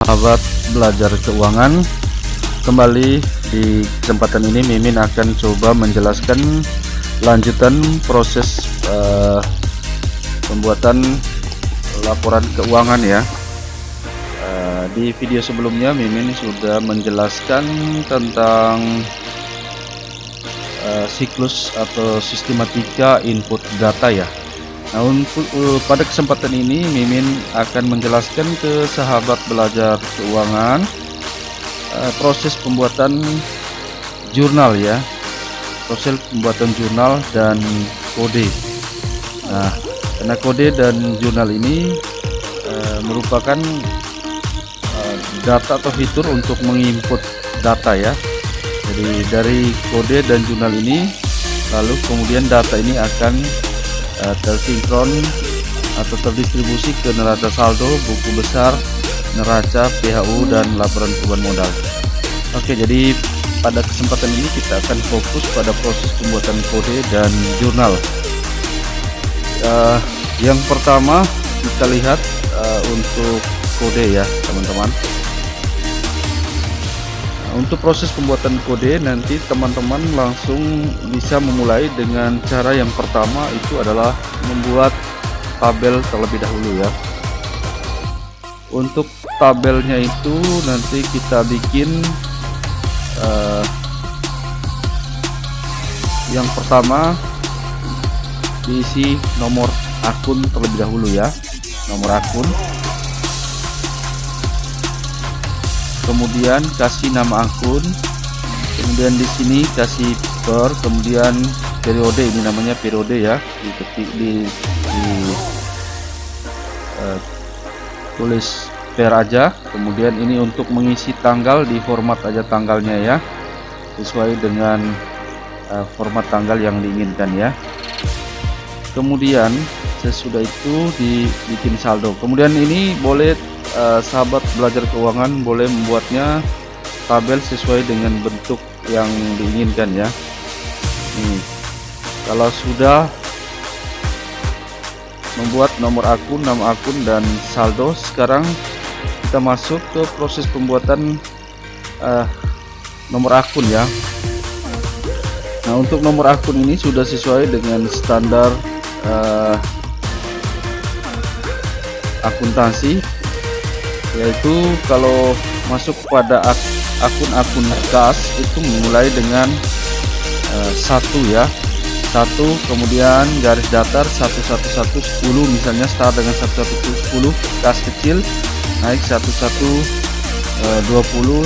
Sahabat belajar keuangan, kembali di kesempatan ini Mimin akan coba menjelaskan lanjutan proses pembuatan laporan keuangan ya. Di video sebelumnya Mimin sudah menjelaskan tentang siklus atau sistematika input data ya. Nah, untuk pada kesempatan ini Mimin akan menjelaskan ke sahabat belajar keuangan proses pembuatan jurnal ya, proses pembuatan jurnal dan kode. Nah, karena kode dan jurnal ini merupakan data atau fitur untuk menginput data ya. Jadi dari kode dan jurnal ini, lalu kemudian data ini akan tersinkron atau terdistribusi ke neraca saldo, buku besar, neraca, PHU, dan laporan perubahan modal. Oke, jadi pada kesempatan ini kita akan fokus pada proses pembuatan kode dan jurnal. Yang pertama kita lihat untuk kode ya teman-teman. Untuk proses pembuatan kode nanti teman-teman langsung bisa memulai dengan cara yang pertama, itu adalah membuat tabel terlebih dahulu ya. Untuk tabelnya itu nanti kita bikin yang pertama diisi nomor akun terlebih dahulu ya, nomor akun. Kemudian kasih nama akun, kemudian di sini kasih per, kemudian periode, ini namanya periode ya, diketik tulis per aja. Kemudian ini untuk mengisi tanggal, di format aja tanggalnya ya, sesuai dengan format tanggal yang diinginkan ya. Kemudian sesudah itu dibikin saldo. Kemudian ini boleh sahabat belajar keuangan boleh membuatnya tabel sesuai dengan bentuk yang diinginkan ya. Nih, kalau sudah membuat nomor akun, nama akun, dan saldo, sekarang kita masuk ke proses pembuatan nomor akun ya. Nah, untuk nomor akun ini sudah sesuai dengan standar akuntansi, yaitu kalau masuk pada akun-akun kas itu memulai dengan 1 ya, 1, kemudian garis datar 11110, misalnya start dengan 11110, kas kecil naik 1120, 1,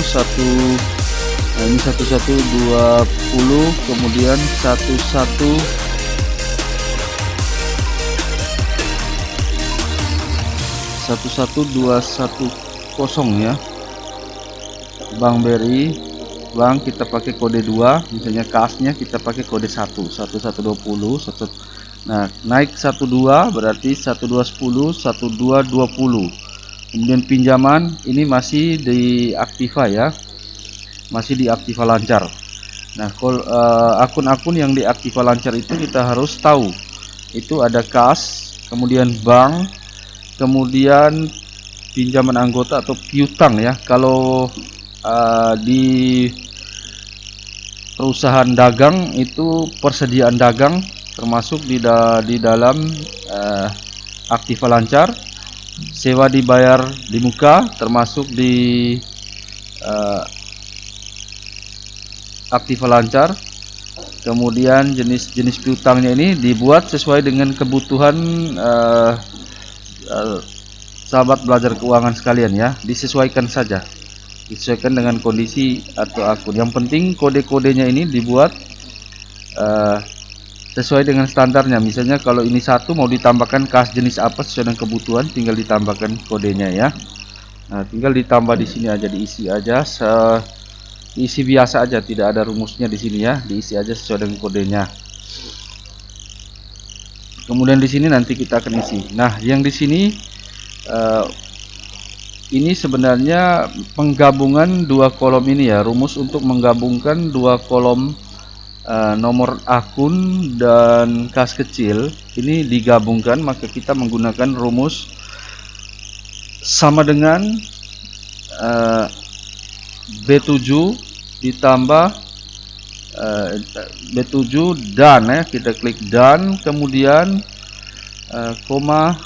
nah ini 1120, kemudian 1110 ya. Bank BRI, bank kita pakai kode 2, misalnya kasnya kita pakai kode 1, 1120, nah naik 12 berarti 1210, 1220. Kemudian pinjaman ini masih di aktiva ya, masih di aktiva lancar. Nah, akun-akun yang di aktiva lancar itu kita harus tahu, itu ada kas, kemudian bank, kemudian pinjaman anggota atau piutang ya. Kalau di perusahaan dagang itu persediaan dagang termasuk di dalam aktiva lancar. Sewa dibayar di muka termasuk di aktiva lancar. Kemudian jenis piutangnya ini dibuat sesuai dengan kebutuhan sahabat belajar keuangan sekalian ya, disesuaikan saja, disesuaikan dengan kondisi atau akun. Yang penting kode-kodenya ini dibuat sesuai dengan standarnya. Misalnya kalau ini 1 mau ditambahkan kas jenis apa sesuai dengan kebutuhan, tinggal ditambahkan kodenya ya. Nah, tinggal ditambah di sini aja, diisi aja, diisi biasa aja, tidak ada rumusnya di sini ya, diisi aja sesuai dengan kodenya. Kemudian di sini nanti kita akan isi. Nah, yang di sini ini sebenarnya penggabungan dua kolom ini ya, rumus untuk menggabungkan dua kolom nomor akun dan kas kecil ini digabungkan, maka kita menggunakan rumus sama dengan B7 ditambah B7 dan ya, kita klik dan, kemudian koma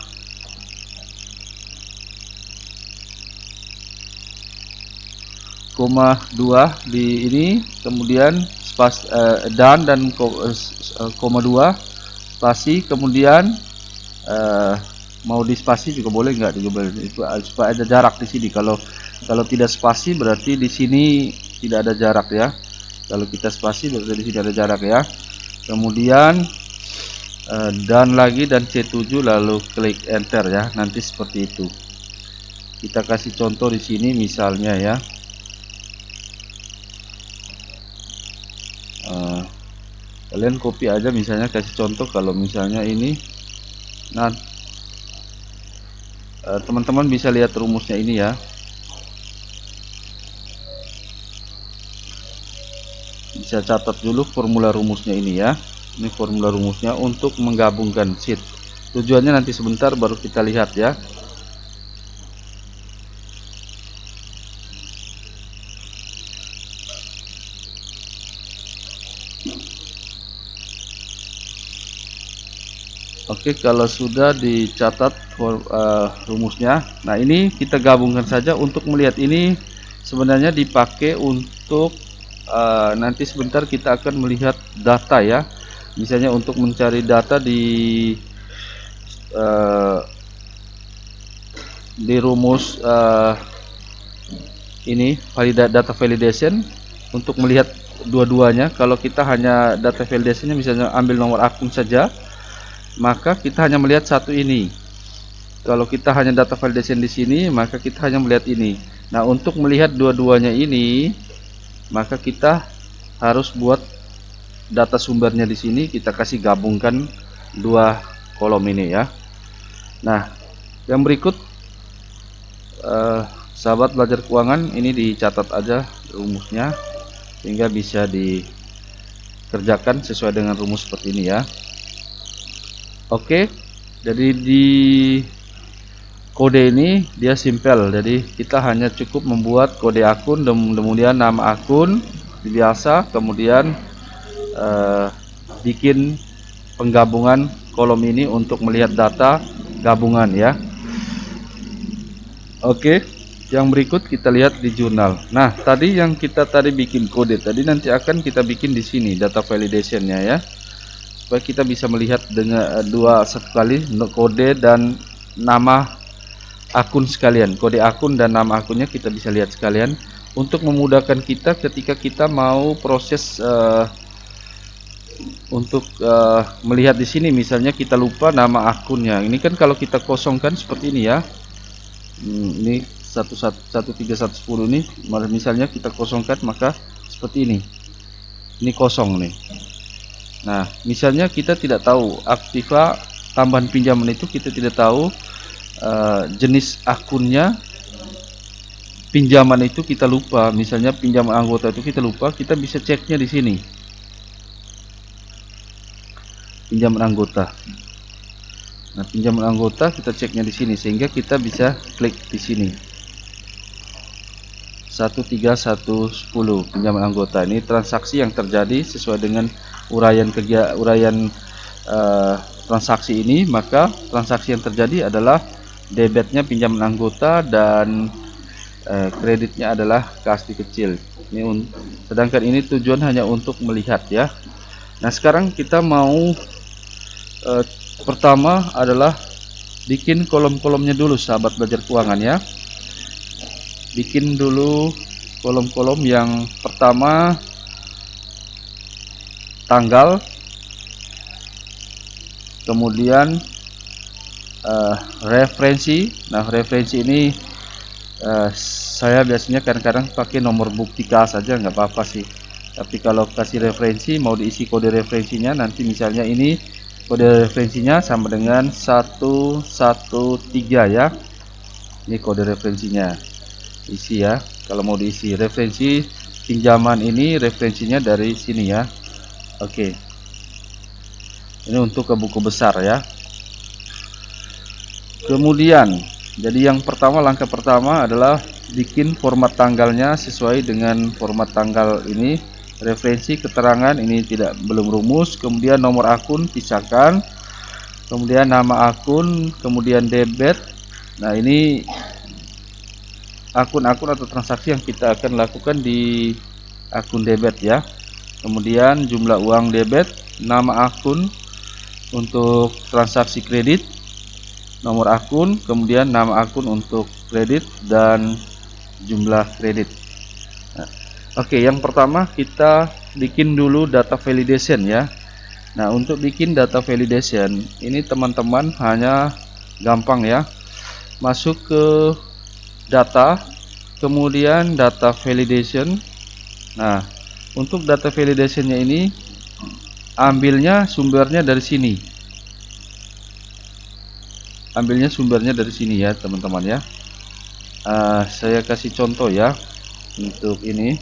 2 di ini, kemudian dan koma 2 spasi, kemudian mau di spasi juga boleh, nggak juga boleh, itu supaya ada jarak di sini. Kalau tidak spasi berarti di sini tidak ada jarak ya. Kalau kita spasi berarti di sini ada jarak ya. Kemudian dan lagi, dan C7 lalu klik enter ya. Nanti seperti itu. Kita kasih contoh di sini misalnya ya. Kalian copy aja, misalnya kasih contoh kalau misalnya ini. Nah, teman-teman bisa lihat rumusnya ini ya. Bisa catat dulu formula rumusnya ini ya. Ini formula rumusnya untuk menggabungkan sheet. Tujuannya nanti sebentar baru kita lihat ya. Oke, kalau sudah dicatat rumusnya, nah ini kita gabungkan saja untuk melihat. Ini sebenarnya dipakai untuk nanti sebentar kita akan melihat data ya. Misalnya untuk mencari data di rumus ini data validation, untuk melihat dua-duanya. Kalau kita hanya data validationnya misalnya ambil nomor akun saja, maka kita hanya melihat satu ini. Kalau kita hanya data validation di sini, maka kita hanya melihat ini. Nah, untuk melihat dua-duanya ini, maka kita harus buat data sumbernya di sini, kita kasih gabungkan dua kolom ini ya. Nah, yang berikut sahabat belajar keuangan, ini dicatat aja rumusnya sehingga bisa dikerjakan sesuai dengan rumus seperti ini ya. Oke, jadi di kode ini dia simpel, jadi kita hanya cukup membuat kode akun, kemudian nama akun biasa, kemudian bikin penggabungan kolom ini untuk melihat data gabungan ya. Oke, yang berikut kita lihat di jurnal. Nah, tadi yang kita bikin kode tadi, nanti akan kita bikin di sini data validationnya ya, supaya kita bisa melihat dengan satu kali kode dan nama akun sekalian. Kode akun dan nama akunnya kita bisa lihat sekalian untuk memudahkan kita ketika kita mau proses untuk melihat di sini. Misalnya kita lupa nama akunnya. Ini kan kalau kita kosongkan seperti ini ya. Ini 13110 ini misalnya kita kosongkan, maka seperti ini. Ini kosong nih. Nah, misalnya kita tidak tahu aktiva tambahan pinjaman itu, kita tidak tahu jenis akunnya, pinjaman itu kita lupa, misalnya pinjaman anggota itu kita lupa, kita bisa ceknya di sini. Pinjaman anggota. Nah, pinjaman anggota kita ceknya di sini sehingga kita bisa klik di sini. 13110 pinjaman anggota. Ini transaksi yang terjadi sesuai dengan uraian transaksi ini, maka transaksi yang terjadi adalah debitnya pinjaman anggota dan kreditnya adalah kas kecil. Ini sedangkan ini tujuan hanya untuk melihat ya. Nah, sekarang kita mau pertama adalah bikin kolom-kolomnya dulu sahabat belajar keuangan ya. Bikin dulu kolom-kolom. Yang pertama tanggal, kemudian referensi. Nah, referensi ini saya biasanya kadang-kadang pakai nomor bukti kas saja, nggak apa-apa sih. Tapi kalau kasih referensi, mau diisi kode referensinya, nanti misalnya ini kode referensinya sama dengan 113 ya. Ini kode referensinya, isi ya. Kalau mau diisi referensi pinjaman ini, referensinya dari sini ya. Oke, ini untuk ke buku besar ya. Kemudian Jadi yang pertama, langkah pertama adalah bikin format tanggalnya sesuai dengan format tanggal ini. Referensi keterangan ini belum rumus, kemudian nomor akun pisahkan, kemudian nama akun, kemudian debit. Nah, ini akun-akun atau transaksi yang kita akan lakukan di akun debit ya. Kemudian jumlah uang debit, nama akun untuk transaksi kredit, nomor akun, kemudian nama akun untuk kredit dan jumlah kredit. Nah, oke, yang pertama kita bikin dulu data validation ya. Nah, untuk bikin data validation ini teman-teman hanya gampang ya. Masuk ke data, kemudian data validation. Nah, untuk data validationnya ini ambilnya sumbernya dari sini. Ambilnya sumbernya dari sini ya, teman-teman ya. Saya kasih contoh ya untuk ini.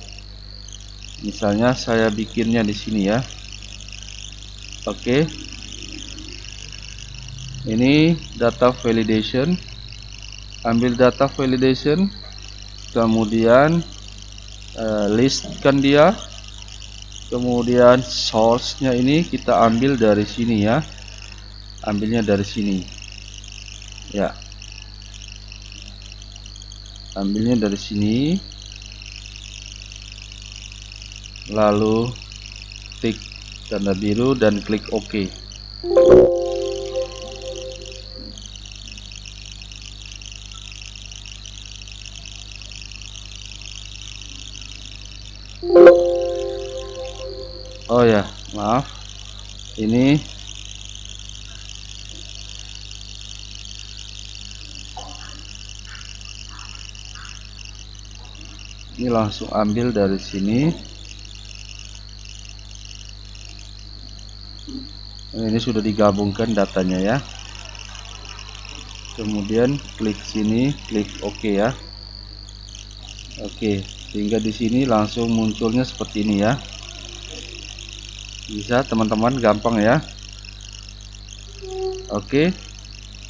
Misalnya saya bikinnya di sini ya. Oke. Ini data validation. Ambil data validation, kemudian listkan dia. Kemudian source-nya ini kita ambil dari sini ya. Ambilnya dari sini. Ya. Ambilnya dari sini. Lalu klik tanda biru dan klik OK. Oh ya, maaf. Ini langsung ambil dari sini. Ini sudah digabungkan datanya ya. Kemudian klik sini, klik OK ya. Oke, sehingga di sini langsung munculnya seperti ini ya. Bisa teman-teman, gampang ya. Oke.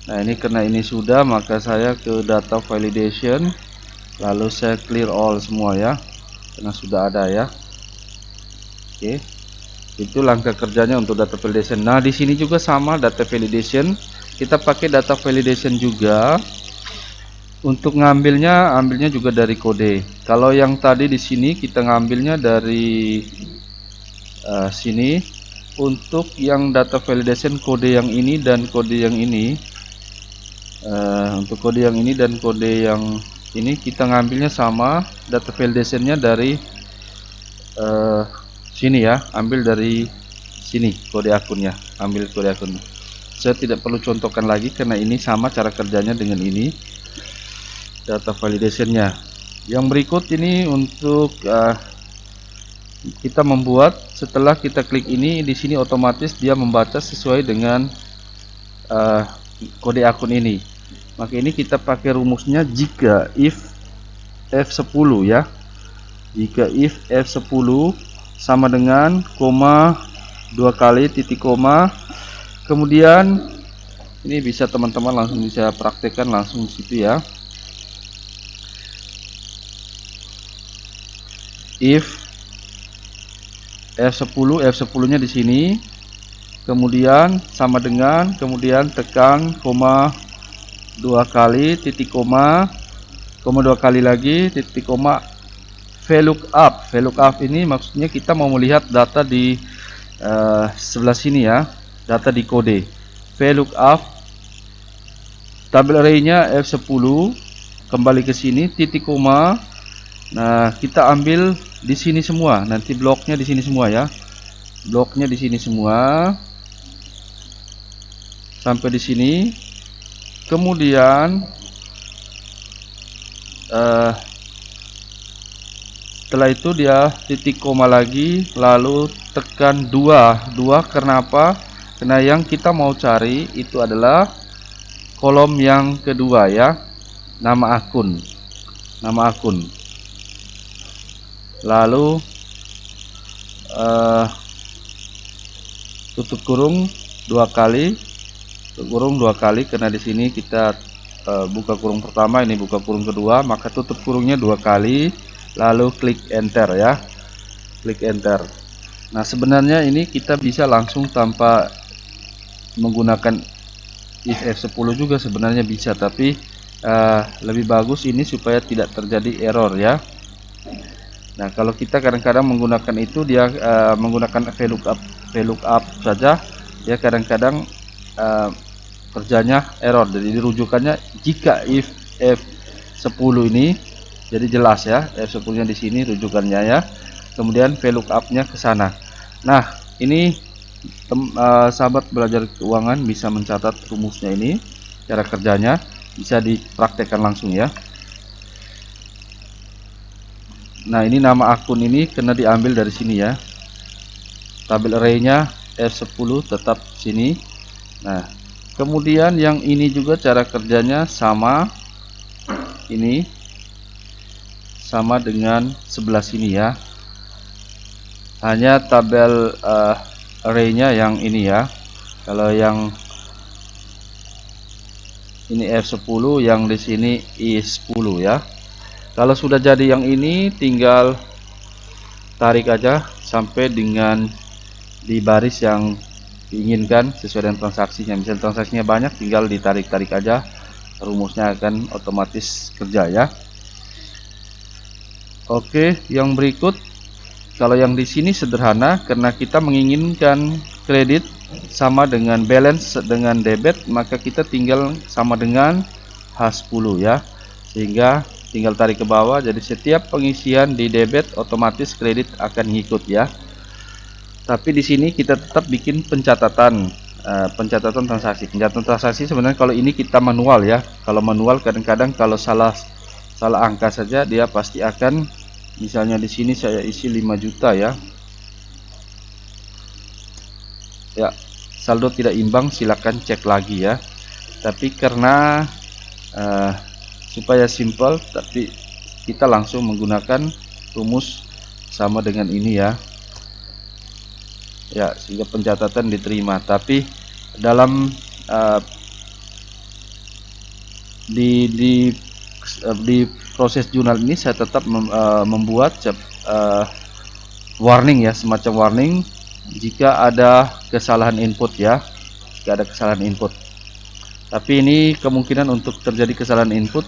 Nah, ini karena ini sudah, maka saya ke data validation, lalu saya clear all semua ya, karena sudah ada ya. Oke, itu langkah kerjanya untuk data validation. Nah, di sini juga sama data validation, kita pakai data validation juga. Untuk ambilnya juga dari kode. Kalau yang tadi di sini kita ngambilnya dari sini. Untuk yang data validation kode yang ini dan kode yang ini, untuk kode yang ini dan kode yang ini kita ngambilnya sama. Data validationnya dari sini ya, ambil dari sini kode akunnya, ambil kode akun. Saya tidak perlu contohkan lagi karena ini sama cara kerjanya dengan ini data validationnya. Yang berikut ini untuk kita membuat, setelah kita klik ini, di sini otomatis dia membaca sesuai dengan kode akun ini. Maka ini kita pakai rumusnya jika if F10 ya. Jika if F10 sama dengan koma 2 kali titik koma, kemudian ini bisa teman-teman langsung bisa praktekkan langsung di situ ya. If F10-nya di sini, kemudian sama dengan, kemudian tekan koma 2 kali titik koma 2 kali lagi titik koma, VLOOKUP. VLOOKUP ini maksudnya kita mau melihat data di sebelah sini ya, data di kode. VLOOKUP tabel array-nya F10, kembali ke sini titik koma. Nah, kita ambil di sini semua, nanti bloknya di sini semua ya. Bloknya di sini semua sampai di sini. Kemudian setelah itu dia titik koma lagi, lalu tekan 2. Karena apa? Karena yang kita mau cari itu adalah kolom yang kedua ya, nama akun. Lalu tutup kurung 2 kali, karena di sini kita buka kurung pertama, ini buka kurung kedua, maka tutup kurungnya 2 kali, lalu klik enter ya, klik enter. Nah sebenarnya ini kita bisa langsung tanpa menggunakan if F10 juga sebenarnya bisa, tapi lebih bagus ini supaya tidak terjadi error ya. Nah kalau kita kadang-kadang menggunakan itu, dia menggunakan VLOOKUP saja, ya kadang-kadang kerjanya error. Jadi rujukannya jika if F10 ini, jadi jelas ya, F10 nya di sini rujukannya ya, kemudian VLOOKUP-nya ke sana. Nah ini sahabat belajar keuangan bisa mencatat rumusnya, ini cara kerjanya bisa dipraktekkan langsung ya. Nah ini nama akun ini kena diambil dari sini ya, tabel array-nya F10 tetap sini. Nah kemudian yang ini juga cara kerjanya sama, ini sama dengan sebelah sini ya, hanya tabel array-nya yang ini ya. Kalau yang ini F10, yang di sini I10 ya. Kalau sudah jadi yang ini, tinggal tarik aja sampai dengan di baris yang diinginkan sesuai dengan transaksinya. Misalnya transaksinya banyak, tinggal ditarik-tarik aja, rumusnya akan otomatis kerja ya. Oke, yang berikut, kalau yang di sini sederhana, karena kita menginginkan kredit sama dengan balance dengan debit, maka kita tinggal sama dengan H10 ya, sehingga tinggal tarik ke bawah. Jadi setiap pengisian di debit otomatis kredit akan ngikut ya. Tapi di sini kita tetap bikin pencatatan transaksi. Pencatatan transaksi sebenarnya kalau ini kita manual ya. Kalau manual kadang-kadang kalau salah angka saja dia pasti akan, misalnya di sini saya isi 5 juta ya. Ya, saldo tidak imbang, silakan cek lagi ya. Tapi karena supaya simple, tapi kita langsung menggunakan rumus sama dengan ini ya. Ya, sehingga pencatatan diterima. Tapi dalam di proses jurnal ini saya tetap membuat warning ya, semacam warning jika ada kesalahan input ya, jika ada kesalahan input. Tapi ini kemungkinan untuk terjadi kesalahan input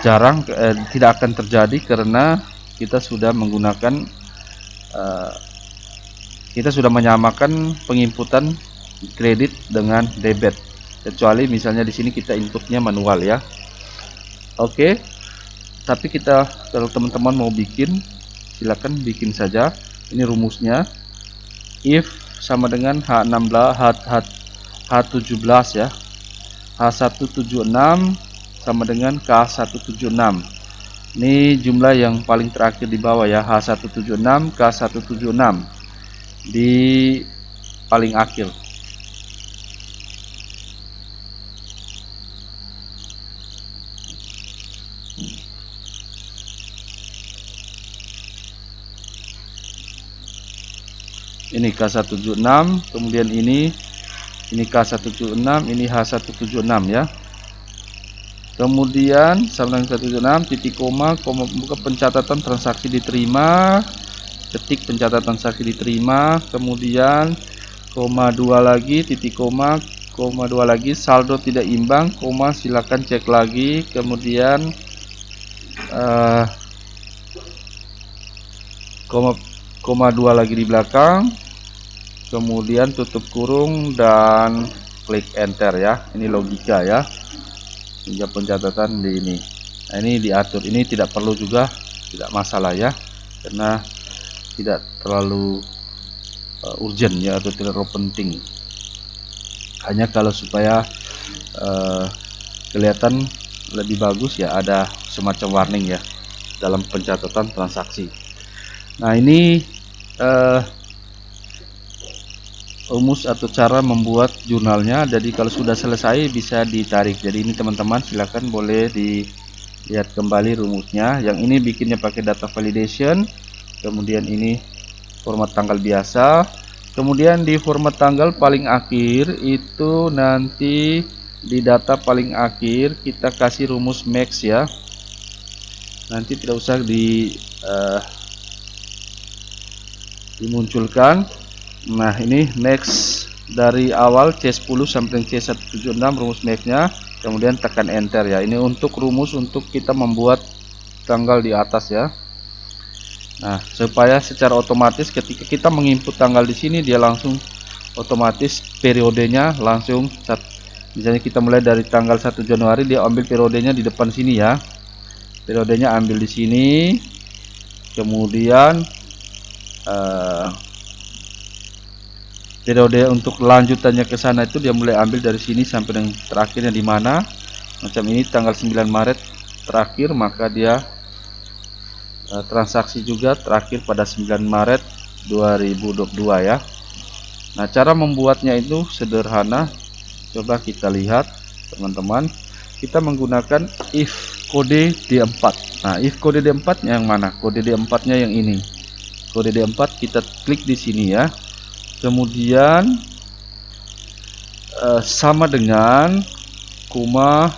jarang, tidak akan terjadi karena kita sudah menggunakan kita sudah menyamakan penginputan kredit dengan debit, kecuali misalnya di sini kita inputnya manual ya. Oke, tapi kita, kalau teman-teman mau bikin, silakan bikin saja. Ini rumusnya, if sama dengan H17 ya, H176 sama dengan K176. Ini jumlah yang paling terakhir di bawah ya, H176, K176 di paling akhir. Ini K176, kemudian ini K176, ini H176 ya. Kemudian sama dengan 176 titik koma, buka pencatatan transaksi diterima, ketik pencatatan transaksi diterima, kemudian koma 2 lagi, titik koma 2 lagi, saldo tidak imbang, koma, silakan cek lagi, kemudian koma 2 lagi di belakang, kemudian tutup kurung dan klik enter ya. Ini logika ya, hingga pencatatan di ini. Nah ini diatur, ini tidak perlu juga, tidak masalah ya, karena tidak terlalu urgent ya, atau tidak terlalu penting. Hanya kalau supaya kelihatan lebih bagus ya, ada semacam warning ya dalam pencatatan transaksi. Nah ini rumus atau cara membuat jurnalnya. Jadi kalau sudah selesai bisa ditarik. Jadi ini teman-teman silakan boleh dilihat kembali rumusnya. Yang ini bikinnya pakai data validation, kemudian ini format tanggal biasa, kemudian di format tanggal paling akhir itu nanti di data paling akhir kita kasih rumus max ya, nanti tidak usah dimunculkan. Nah ini max dari awal C10 sampai C176 rumus maxnya, kemudian tekan enter ya. Ini untuk rumus untuk kita membuat tanggal di atas ya. Nah, supaya secara otomatis ketika kita menginput tanggal di sini dia langsung otomatis periodenya langsung, misalnya kita mulai dari tanggal 1 Januari, dia ambil periodenya di depan sini ya. Periodenya ambil di sini. Kemudian periode untuk lanjutannya ke sana itu dia mulai ambil dari sini sampai dengan terakhirnya di mana. Macam ini tanggal 9 Maret terakhir, maka dia transaksi juga terakhir pada 9 Maret 2022 ya. Nah, cara membuatnya itu sederhana. Coba kita lihat teman-teman. Kita menggunakan if kode D4. Nah, if kode D4 yang mana? Kode D4 nya yang ini. Kode D4 kita klik di sini ya. Kemudian sama dengan koma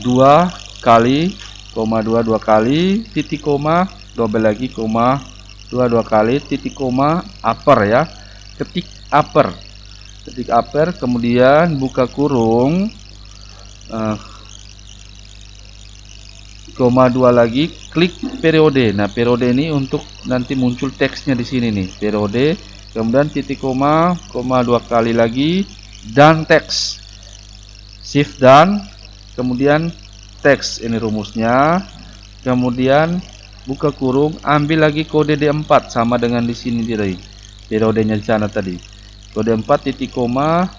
2 kali, koma 2 kali, titik koma, double lagi koma 2 kali, titik koma, upper ya. Ketik upper, kemudian buka kurung, koma 2 lagi, klik periode. Nah, periode ini untuk nanti muncul teksnya di sini nih, periode, kemudian titik koma, koma 2 kali lagi, dan teks, shift dan kemudian teks, ini rumusnya. Kemudian buka kurung, ambil lagi kode D4 sama dengan di sini tadi, periodenya di sana tadi. Kode 4 titik koma,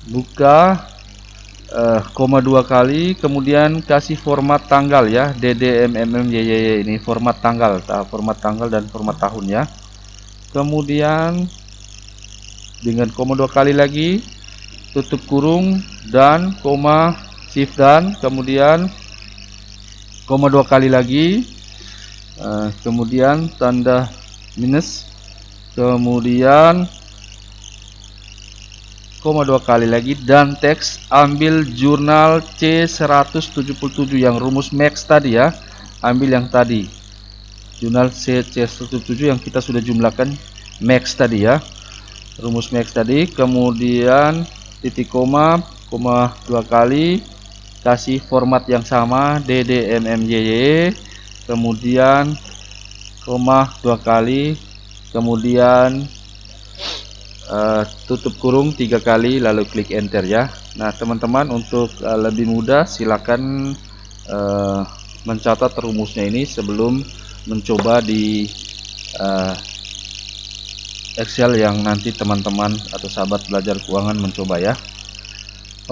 buka koma 2 kali, kemudian kasih format tanggal ya, DDMMMYY, ini format tanggal, dan format tahun ya. Kemudian dengan koma 2 kali lagi, tutup kurung, dan koma, shift dan kemudian koma 2 kali lagi, kemudian tanda minus, kemudian koma 2 kali lagi, dan teks, ambil jurnal C177 yang rumus max tadi ya, ambil yang tadi jurnal C177 yang kita sudah jumlahkan max tadi ya, rumus max tadi. Kemudian titik koma, koma 2 kali, kasih format yang sama DDMMYY, kemudian koma 2 kali, kemudian tutup kurung 3 kali, lalu klik enter ya. Nah teman-teman, untuk lebih mudah silakan mencatat rumusnya ini sebelum mencoba di Excel yang nanti teman-teman atau sahabat belajar keuangan mencoba ya.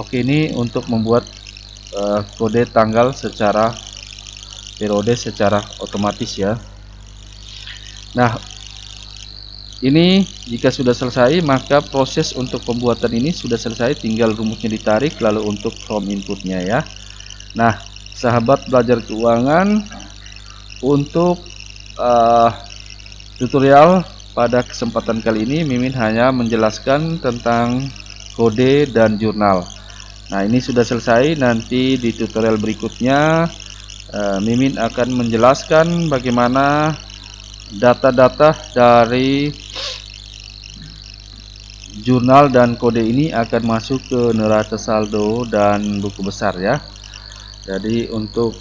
Oke, ini untuk membuat kode tanggal secara periode secara otomatis ya. Nah, ini jika sudah selesai, maka proses untuk pembuatan ini sudah selesai, tinggal rumusnya ditarik, lalu untuk from inputnya ya. Nah, sahabat belajar keuangan, untuk tutorial pada kesempatan kali ini Mimin hanya menjelaskan tentang kode dan jurnal. Nah, ini sudah selesai. Nanti di tutorial berikutnya Mimin akan menjelaskan bagaimana data-data dari jurnal dan kode ini akan masuk ke neraca saldo dan buku besar ya. Jadi untuk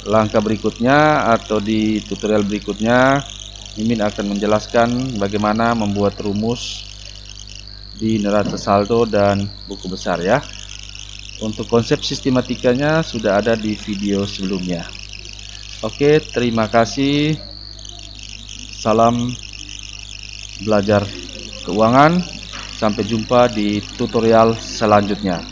langkah berikutnya atau di tutorial berikutnya Mimin akan menjelaskan bagaimana membuat rumus di neraca saldo dan buku besar ya. Untuk konsep sistematikanya sudah ada di video sebelumnya. Oke, terima kasih. Salam belajar keuangan. Sampai jumpa di tutorial selanjutnya.